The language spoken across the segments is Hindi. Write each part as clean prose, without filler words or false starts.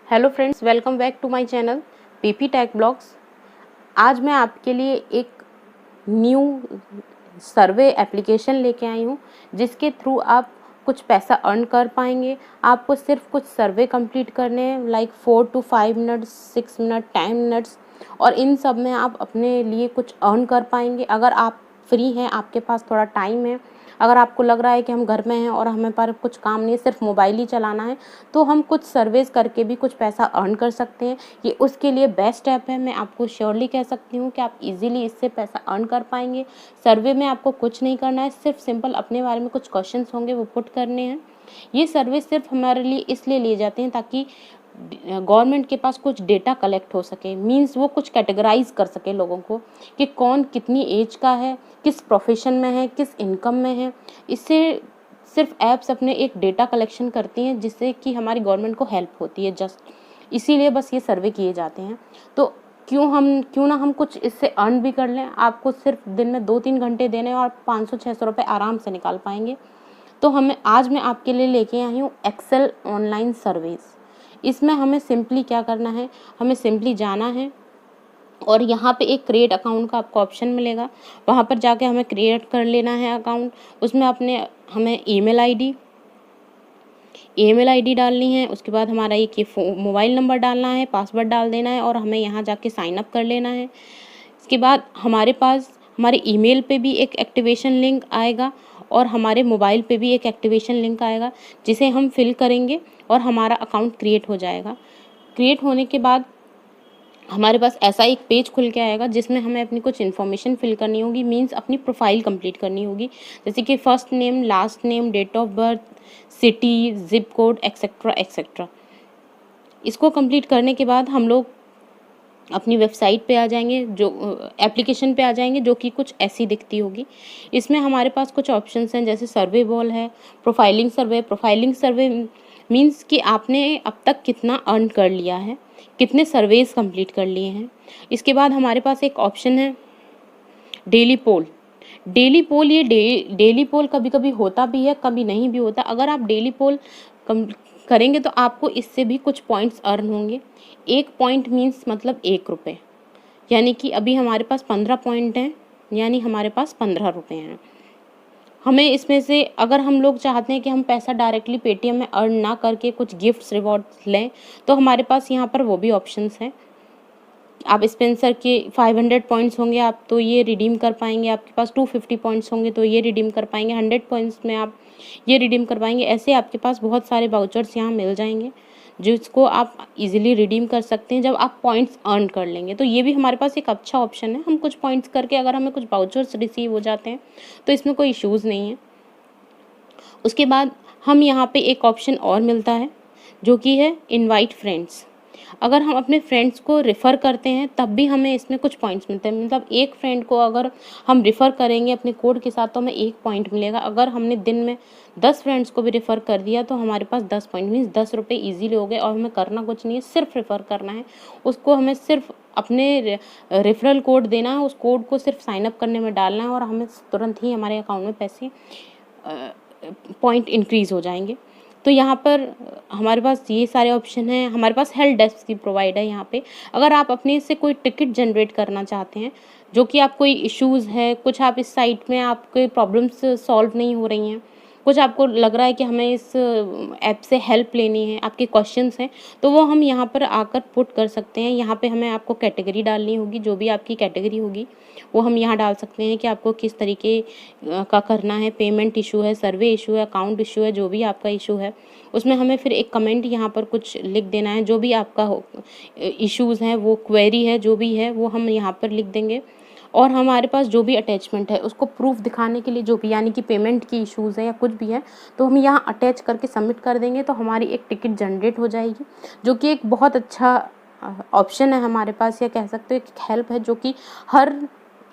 Hello friends, welcome back to my channel PP tech blogs. आज मैं आपके लिए एक न्यू सर्वे एप्लीकेशन लेके आई हूँ जिसके थ्रू आप कुछ पैसा अर्न कर पाएंगे। आपको सिर्फ कुछ सर्वे कंप्लीट करने हैं, like 4 to 5 minutes, 6 minute, 10 minutes, और इन सब में आप अपने लिए कुछ अर्न कर पाएंगे। अगर आप फ्री हैं, आपके पास थोड़ा टाइम है, अगर आपको लग रहा है कि हम घर में हैं और हमें पर कुछ काम नहीं है, सिर्फ मोबाइल ही चलाना है, तो हम कुछ सर्वेस करके भी कुछ पैसा अर्न कर सकते हैं। ये उसके लिए बेस्ट ऐप है। मैं आपको श्योरली कह सकती हूँ कि आप इजीली इससे पैसा अर्न कर पाएंगे। सर्वे में आपको कुछ नहीं करना है, सिर्फ सिंपल अपने बारे में कुछ क्वेश्चंस होंगे वो पुट करने हैं। ये सर्वे सिर्फ हमारे लिए इसलिए लिए जाते हैं ताकि गवर्नमेंट के पास कुछ डेटा कलेक्ट हो सके, मींस वो कुछ कैटेगराइज कर सके लोगों को कि कौन कितनी एज का है, किस प्रोफेशन में है, किस इनकम में है। इससे सिर्फ ऐप्स अपने एक डेटा कलेक्शन करती हैं जिससे कि हमारी गवर्नमेंट को हेल्प होती है। जस्ट इसीलिए बस ये सर्वे किए जाते हैं। तो क्यों ना हम कुछ इससे अर्न भी कर लें। आपको सिर्फ दिन में 2-3 घंटे देने और 500-600 रुपये आराम से निकाल पाएंगे। तो आज मैं आपके लिए लेके आई हूँ एक्सेल ऑनलाइन सर्वेस। इसमें हमें सिंपली क्या करना है, हमें सिंपली जाना है और यहाँ पे एक क्रिएट अकाउंट का आपको ऑप्शन मिलेगा। वहाँ पर जाके हमें क्रिएट कर लेना है अकाउंट। उसमें हमें ईमेल आईडी डालनी है। उसके बाद हमारा एक मोबाइल नंबर डालना है, पासवर्ड डाल देना है और हमें यहाँ जाके साइन अप कर लेना है। इसके बाद हमारे पास हमारे ईमेल पे भी एक एक्टिवेशन लिंक आएगा और हमारे मोबाइल पे भी एक एक्टिवेशन लिंक आएगा जिसे हम फिल करेंगे और हमारा अकाउंट क्रिएट हो जाएगा। क्रिएट होने के बाद हमारे पास ऐसा एक पेज खुल के आएगा जिसमें हमें अपनी कुछ इन्फॉर्मेशन फिल करनी होगी, मींस अपनी प्रोफाइल कंप्लीट करनी होगी, जैसे कि first name, last name, date of birth, city, zip code, et cetera et cetera. इसको कंप्लीट करने के बाद हम लोग अपनी वेबसाइट पे आ जाएंगे, जो एप्लीकेशन पे आ जाएंगे, जो कि कुछ ऐसी दिखती होगी। इसमें हमारे पास कुछ ऑप्शंस हैं, जैसे सर्वे बॉल है, प्रोफाइलिंग सर्वे मींस कि आपने अब तक कितना अर्न कर लिया है, कितने सर्वेज कंप्लीट कर लिए हैं। इसके बाद हमारे पास एक ऑप्शन है डेली पोल। ये डेली पोल कभी कभी होता भी है, कभी नहीं भी होता। अगर आप डेली पोल करेंगे तो आपको इससे भी कुछ पॉइंट्स अर्न होंगे। 1 पॉइंट मीन्स मतलब 1 रुपये, यानी कि अभी हमारे पास 15 पॉइंट हैं, यानी हमारे पास 15 रुपये हैं। हमें इसमें से अगर हम लोग चाहते हैं कि हम पैसा डायरेक्टली पेटीएम में अर्न ना करके कुछ गिफ्ट्स रिवॉर्ड्स लें, तो हमारे पास यहाँ पर वो भी ऑप्शंस हैं। आप स्पेंसर के 500 पॉइंट्स होंगे आप तो ये रिडीम कर पाएंगे, आपके पास 250 पॉइंट्स होंगे तो ये रिडीम कर पाएंगे, 100 पॉइंट्स में आप ये रिडीम कर पाएंगे। ऐसे आपके पास बहुत सारे वाउचर्स यहाँ मिल जाएंगे जिसको आप इजीली रिडीम कर सकते हैं जब आप पॉइंट्स अर्न कर लेंगे। तो ये भी हमारे पास एक अच्छा ऑप्शन है। हम कुछ पॉइंट्स करके अगर हमें कुछ वाउचर्स रिसीव हो जाते हैं तो इसमें कोई इश्यूज़ नहीं है। उसके बाद हम यहाँ पे एक ऑप्शन और मिलता है जो कि है इनवाइट फ्रेंड्स। अगर हम अपने फ्रेंड्स को रेफ़र करते हैं तब भी हमें इसमें कुछ पॉइंट्स मिलते हैं। मतलब एक फ्रेंड को अगर हम रेफ़र करेंगे अपने कोड के साथ तो हमें 1 पॉइंट मिलेगा। अगर हमने दिन में 10 फ्रेंड्स को भी रेफ़र कर दिया तो हमारे पास 10 पॉइंट मीन्स 10 रुपये ईज़िली हो गए और हमें करना कुछ नहीं है, सिर्फ रेफ़र करना है। उसको हमें सिर्फ अपने रेफरल कोड देना है, उस कोड को सिर्फ साइन अप करने में डालना है और हमें तुरंत ही हमारे अकाउंट में पैसे पॉइंट इंक्रीज़ हो जाएंगे। तो यहाँ पर हमारे पास ये सारे ऑप्शन हैं। हमारे पास हेल्प डेस्क भी प्रोवाइड है यहाँ पे। अगर आप अपने से कोई टिकट जनरेट करना चाहते हैं, जो कि आप कोई इश्यूज़ है, कुछ आप इस साइट में आपके प्रॉब्लम्स सॉल्व नहीं हो रही हैं, कुछ आपको लग रहा है कि हमें इस ऐप से हेल्प लेनी है, आपके क्वेश्चंस हैं, तो वो हम यहाँ पर आकर पुट कर सकते हैं। यहाँ पे हमें आपको कैटेगरी डालनी होगी, जो भी आपकी कैटेगरी होगी वो हम यहाँ डाल सकते हैं कि आपको किस तरीके का करना है। पेमेंट इशू है, सर्वे इशू है, अकाउंट इशू है, जो भी आपका इशू है उसमें हमें फिर एक कमेंट यहाँ पर कुछ लिख देना है। जो भी आपका इश्यूज़ हैं, वो क्वेरी है, जो भी है वो हम यहाँ पर लिख देंगे। और हमारे पास जो भी अटैचमेंट है उसको प्रूफ दिखाने के लिए, जो भी यानी कि पेमेंट की इश्यूज़ है या कुछ भी है, तो हम यहाँ अटैच करके सबमिट कर देंगे तो हमारी एक टिकट जनरेट हो जाएगी, जो कि एक बहुत अच्छा ऑप्शन है हमारे पास, या कह सकते हो एक हेल्प है जो कि हर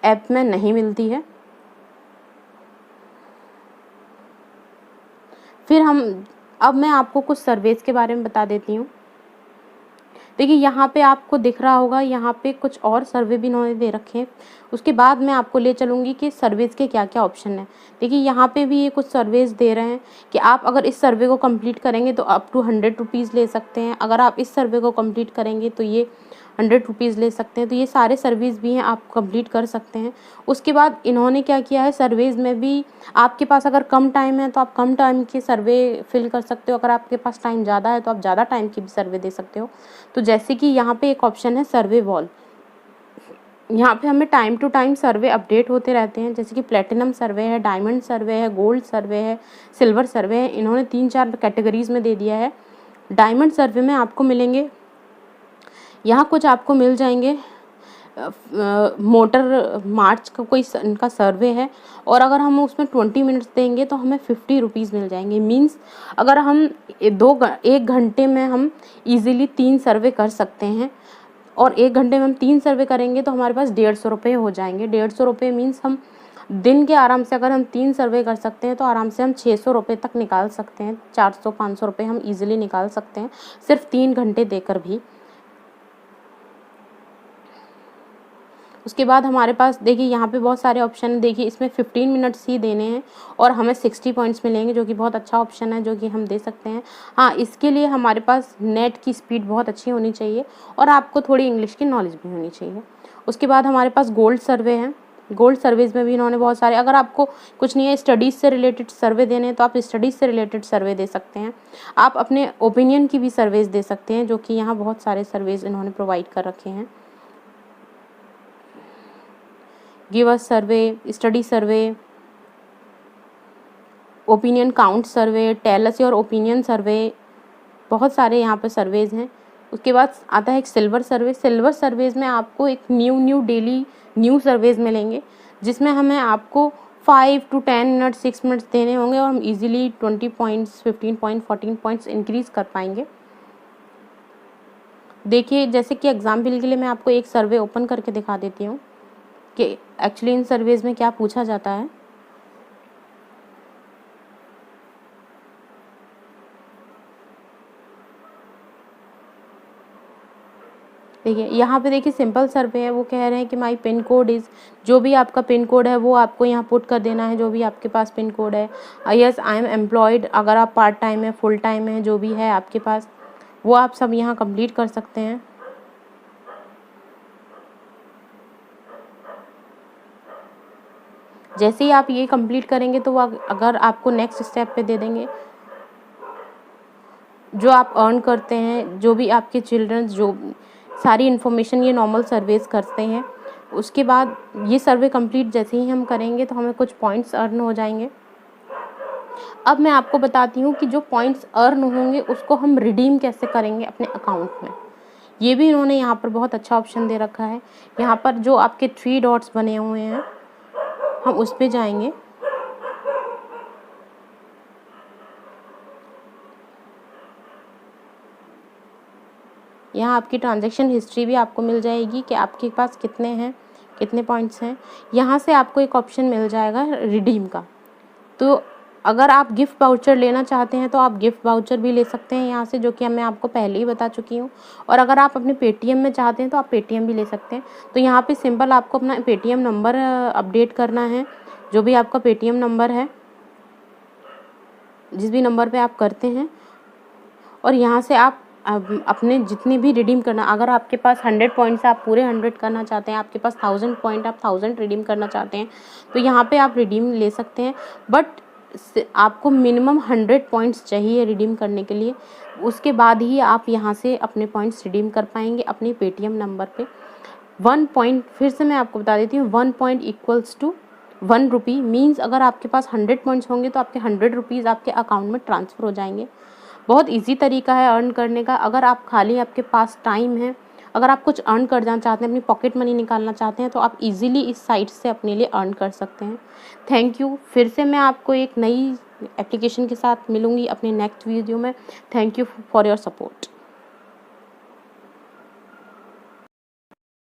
ऐप में नहीं मिलती है। फिर अब मैं आपको कुछ सर्वेज के बारे में बता देती हूँ। देखिए यहाँ पे आपको दिख रहा होगा, यहाँ पे कुछ और सर्वे भी इन्होंने दे रखे हैं। उसके बाद मैं आपको ले चलूँगी कि सर्विस के क्या क्या ऑप्शन हैं। देखिए यहाँ पे भी ये कुछ सर्विस दे रहे हैं कि आप अगर इस सर्वे को कंप्लीट करेंगे तो अप टू 100 रुपीज़ ले सकते हैं। अगर आप इस सर्वे को कंप्लीट करेंगे तो ये 100 रुपीज़ ले सकते हैं। तो ये सारे सर्विस भी हैं, आप कंप्लीट कर सकते हैं। उसके बाद इन्होंने क्या किया है, सर्वेज़ में भी आपके पास अगर कम टाइम है तो आप कम टाइम के सर्वे फिल कर सकते हो। अगर आपके पास टाइम ज़्यादा है तो आप ज़्यादा टाइम की भी सर्वे दे सकते हो। तो जैसे कि यहाँ पे एक ऑप्शन है सर्वे वॉल। यहाँ पे हमें time to time survey update होते रहते हैं, जैसे कि प्लेटिनम सर्वे है, डायमंड सर्वे है, गोल्ड सर्वे है, सिल्वर सर्वे है। इन्होंने 3-4 कैटेगरीज़ में दे दिया है। डायमंड सर्वे में आपको मिलेंगे, यहाँ कुछ आपको मिल जाएंगे मोटर मार्च का कोई इनका सर्वे है, और अगर हम उसमें 20 मिनट्स देंगे तो हमें 50 रुपीज़ मिल जाएंगे। मीन्स अगर हम 1 घंटे में हम इजीली 3 सर्वे कर सकते हैं, और 1 घंटे में हम 3 सर्वे करेंगे तो हमारे पास 150 रुपये हो जाएंगे। 150 रुपये मीन्स हम दिन के आराम से अगर हम 3 सर्वे कर सकते हैं तो आराम से हम 600 रुपये तक निकाल सकते हैं। 400-500 रुपये हम ईजिली निकाल सकते हैं सिर्फ 3 घंटे देकर भी। उसके बाद हमारे पास देखिए यहाँ पे बहुत सारे ऑप्शन हैं। देखिए इसमें 15 मिनट्स ही देने हैं और हमें 60 पॉइंट्स मिलेंगे, जो कि बहुत अच्छा ऑप्शन है, जो कि हम दे सकते हैं। हाँ, इसके लिए हमारे पास नेट की स्पीड बहुत अच्छी होनी चाहिए और आपको थोड़ी इंग्लिश की नॉलेज भी होनी चाहिए। उसके बाद हमारे पास गोल्ड सर्वे है। गोल्ड सर्विस में भी इन्होंने बहुत सारे, अगर आपको कुछ नहीं है स्टडीज़ से रिलेटेड सर्वे देने हैं तो आप स्टडीज़ से रिलेटेड सर्वे दे सकते हैं। आप अपने ओपिनियन की भी सर्वेज दे सकते हैं, जो कि यहाँ बहुत सारे सर्वेज इन्होंने प्रोवाइड कर रखे हैं। Give us survey, study survey, opinion count survey, tell us your opinion survey, बहुत सारे यहाँ पे सर्वेज हैं। उसके बाद आता है एक सिल्वर सर्वे। सिल्वर सर्वेज में आपको एक न्यू डेली न्यू सर्वेज मिलेंगे, जिसमें हमें आपको 5 to 10 मिनट 6 मिनट्स देने होंगे और हम easily 20 points 15 point 14 points increase कर पाएंगे। देखिए जैसे कि एग्जाम्पल के लिए मैं आपको एक सर्वे ओपन करके दिखा देती हूँ कि एक्चुअली इन सर्वेज में क्या पूछा जाता है। देखिए यहाँ पे देखिए सिंपल सर्वे है। वो कह रहे हैं कि माई पिन कोड इज़, जो भी आपका पिन कोड है वो आपको यहाँ पुट कर देना है, जो भी आपके पास पिन कोड है। यस आई एम एम्प्लॉयड, अगर आप पार्ट टाइम है, फुल टाइम है, जो भी है आपके पास वो आप सब यहाँ कंप्लीट कर सकते हैं। जैसे ही आप ये कंप्लीट करेंगे तो वो अगर आपको नेक्स्ट स्टेप पे दे देंगे, जो आप अर्न करते हैं, जो भी आपके चिल्ड्रंस, जो सारी इन्फॉर्मेशन ये नॉर्मल सर्वेज करते हैं। उसके बाद ये सर्वे कंप्लीट जैसे ही हम करेंगे तो हमें कुछ पॉइंट्स अर्न हो जाएंगे। अब मैं आपको बताती हूँ कि जो पॉइंट्स अर्न होंगे उसको हम रिडीम कैसे करेंगे अपने अकाउंट में। ये भी इन्होंने यहाँ पर बहुत अच्छा ऑप्शन दे रखा है। यहाँ पर जो आपके 3 डॉट्स बने हुए हैं हम उस पर जाएंगे। यहाँ आपकी ट्रांजैक्शन हिस्ट्री भी आपको मिल जाएगी कि आपके पास कितने हैं, कितने पॉइंट्स हैं। यहाँ से आपको एक ऑप्शन मिल जाएगा रिडीम का। तो अगर आप गिफ्ट वाउचर लेना चाहते हैं तो आप गिफ्ट वाउचर भी ले सकते हैं यहाँ से, जो कि मैं आपको पहले ही बता चुकी हूँ। और अगर आप अपने पेटीएम में चाहते हैं तो आप पेटीएम भी ले सकते हैं। तो यहाँ पे सिंपल आपको अपना पेटीएम नंबर अपडेट करना है, जो भी आपका पेटीएम नंबर है, जिस भी नंबर पे आप करते हैं। और यहाँ से आप अपने जितने भी रिडीम करना, अगर आपके पास 100 पॉइंट्स आप पूरे 100 करना चाहते हैं, आपके पास 1000 पॉइंट आप 1000 रिडीम करना चाहते हैं, तो यहाँ पे आप रिडीम ले सकते हैं। बट आपको मिनिमम 100 पॉइंट्स चाहिए रिडीम करने के लिए। उसके बाद ही आप यहाँ से अपने पॉइंट्स रिडीम कर पाएंगे अपने पेटीएम नंबर पे। 1 पॉइंट, फिर से मैं आपको बता देती हूँ, 1 point equals to 1 rupee. Means अगर आपके पास 100 पॉइंट्स होंगे तो आपके 100 रुपीज़ आपके अकाउंट में ट्रांसफ़र हो जाएंगे। बहुत इजी तरीका है अर्न करने का। अगर आप खाली आपके पास टाइम है, अगर आप कुछ अर्न करना चाहते हैं, अपनी पॉकेट मनी निकालना चाहते हैं, तो आप इजीली इस साइट से अपने लिए अर्न कर सकते हैं। Thank you. फिर से मैं आपको एक नई एप्लीकेशन के साथ मिलूँगी अपने नेक्स्ट वीडियो में। Thank you for your support.